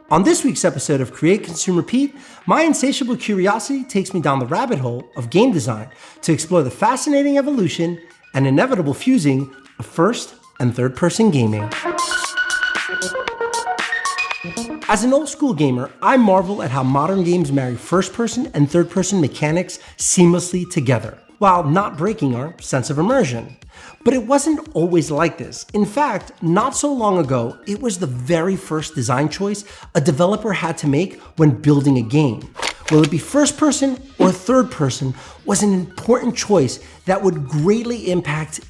On this week's episode of Create, Consume, Repeat, my insatiable curiosity takes me down the rabbit hole of game design to explore the fascinating evolution and inevitable fusing of first and third-person gaming. As an old-school gamer, I marvel at how modern games marry first-person and third-person mechanics seamlessly together, while not breaking our sense of immersion. But it wasn't always like this. In fact, not so long ago, it was the very first design choice a developer had to make when building a game. Will it be first person or third person was an important choice that would greatly impact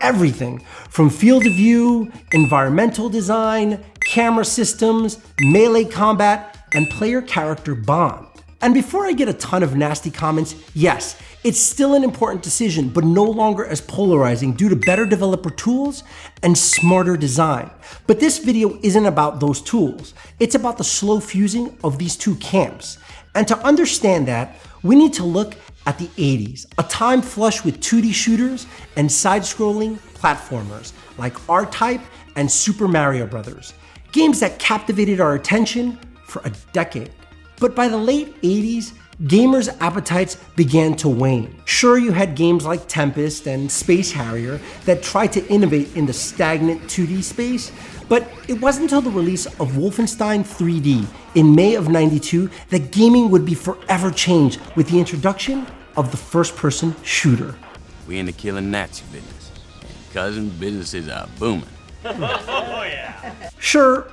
everything from field of view, environmental design, camera systems, melee combat, and player-character bond. And before I get a ton of nasty comments, yes, it's still an important decision, but no longer as polarizing due to better developer tools and smarter design. But this video isn't about those tools. It's about the slow fusing of these two camps. And to understand that, we need to look at the 80s, a time flush with 2D shooters and side-scrolling platformers like R-Type and Super Mario Bros. Games that captivated our attention for a decade. But by the late 80s, gamers' appetites began to wane. Sure, you had games like Tempest and Space Harrier that tried to innovate in the stagnant 2D space, but it wasn't until the release of Wolfenstein 3D in May of '92 that gaming would be forever changed with the introduction of the first-person shooter. We into killing Nazi business, and cousin businesses are booming. Oh yeah! Sure,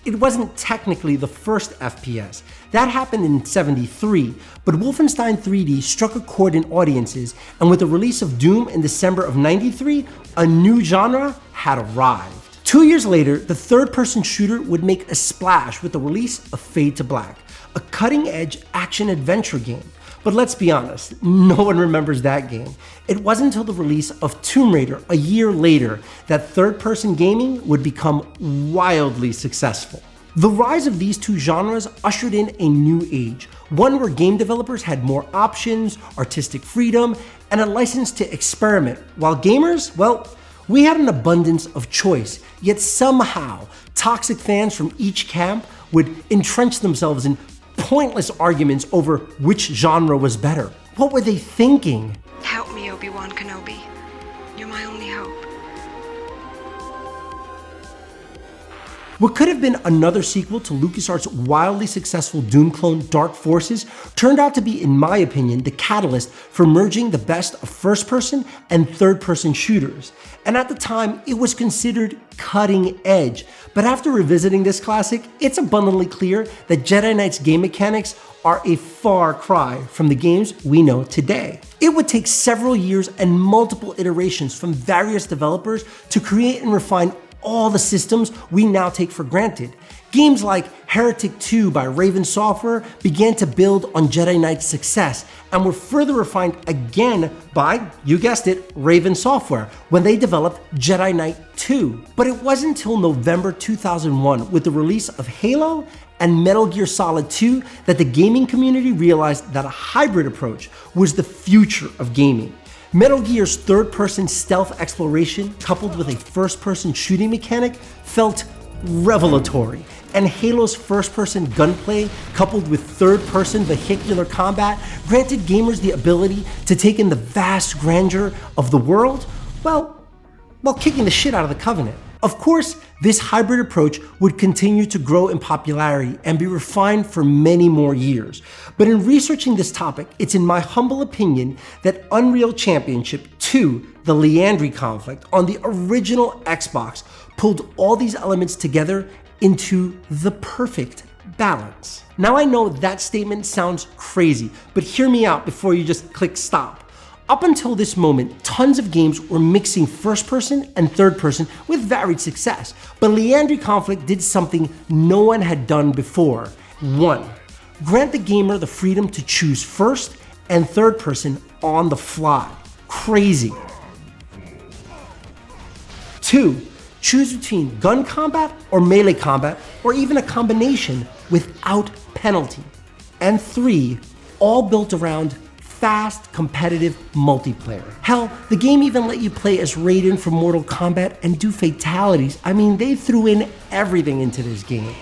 it wasn't technically the first FPS. That happened in '73, but Wolfenstein 3D struck a chord in audiences, and with the release of Doom in December of '93, a new genre had arrived. 2 years later, the third-person shooter would make a splash with the release of Fade to Black, a cutting-edge action-adventure game. But let's be honest, no one remembers that game. It wasn't until the release of Tomb Raider a year later that third-person gaming would become wildly successful. The rise of these two genres ushered in a new age, one where game developers had more options, artistic freedom, and a license to experiment, while gamers, well, we had an abundance of choice, yet somehow toxic fans from each camp would entrench themselves in pointless arguments over which genre was better. What were they thinking? Help me, Obi-Wan Kenobi. You're my only hope. What could have been another sequel to LucasArts' wildly successful Doom clone Dark Forces turned out to be, in my opinion, the catalyst for merging the best of first-person and third-person shooters. And at the time, it was considered cutting edge. But after revisiting this classic, it's abundantly clear that Jedi Knight's game mechanics are a far cry from the games we know today. It would take several years and multiple iterations from various developers to create and refine all the systems we now take for granted. Games like Heretic 2 by Raven Software began to build on Jedi Knight's success and were further refined again by, you guessed it, Raven Software when they developed Jedi Knight 2. But it wasn't until November 2001 with the release of Halo and Metal Gear Solid 2 that the gaming community realized that a hybrid approach was the future of gaming. Metal Gear's third-person stealth exploration coupled with a first-person shooting mechanic felt revelatory, and Halo's first-person gunplay coupled with third-person vehicular combat granted gamers the ability to take in the vast grandeur of the world, while kicking the shit out of the Covenant. Of course, this hybrid approach would continue to grow in popularity and be refined for many more years. But in researching this topic, it's in my humble opinion that Unreal Championship 2, the Leandri conflict on the original Xbox, pulled all these elements together into the perfect balance. Now I know that statement sounds crazy, but hear me out before you just click stop. Up until this moment, tons of games were mixing first-person and third-person with varied success. But Leandri Conflict did something no one had done before. 1. Grant the gamer the freedom to choose first and third-person on the fly. Crazy. 2. Choose between gun combat or melee combat, or even a combination without penalty. And 3. All built around fast, competitive multiplayer. Hell, the game even let you play as Raiden from Mortal Kombat and do fatalities. I mean, they threw in everything into this game.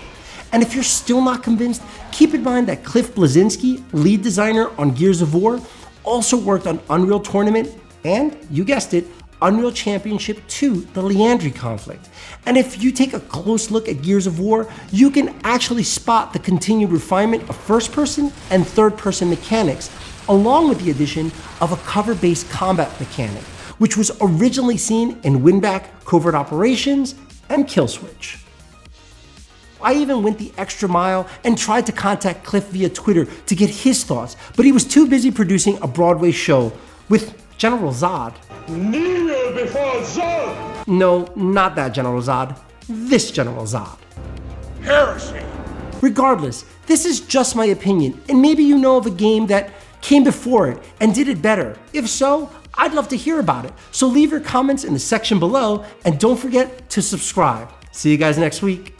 And if you're still not convinced, keep in mind that Cliff Bleszinski, lead designer on Gears of War, also worked on Unreal Tournament and, you guessed it, Unreal Championship 2, the Leandri conflict. And if you take a close look at Gears of War, you can actually spot the continued refinement of first-person and third-person mechanics, along with the addition of a cover-based combat mechanic, which was originally seen in Winback, Covert Operations, and Killswitch. I even went the extra mile and tried to contact Cliff via Twitter to get his thoughts, but he was too busy producing a Broadway show with General Zod. Kneel before Zod! No, not that General Zod. This General Zod. Heresy! Regardless, this is just my opinion, and maybe you know of a game that came before it and did it better. If so, I'd love to hear about it. So leave your comments in the section below, and don't forget to subscribe. See you guys next week.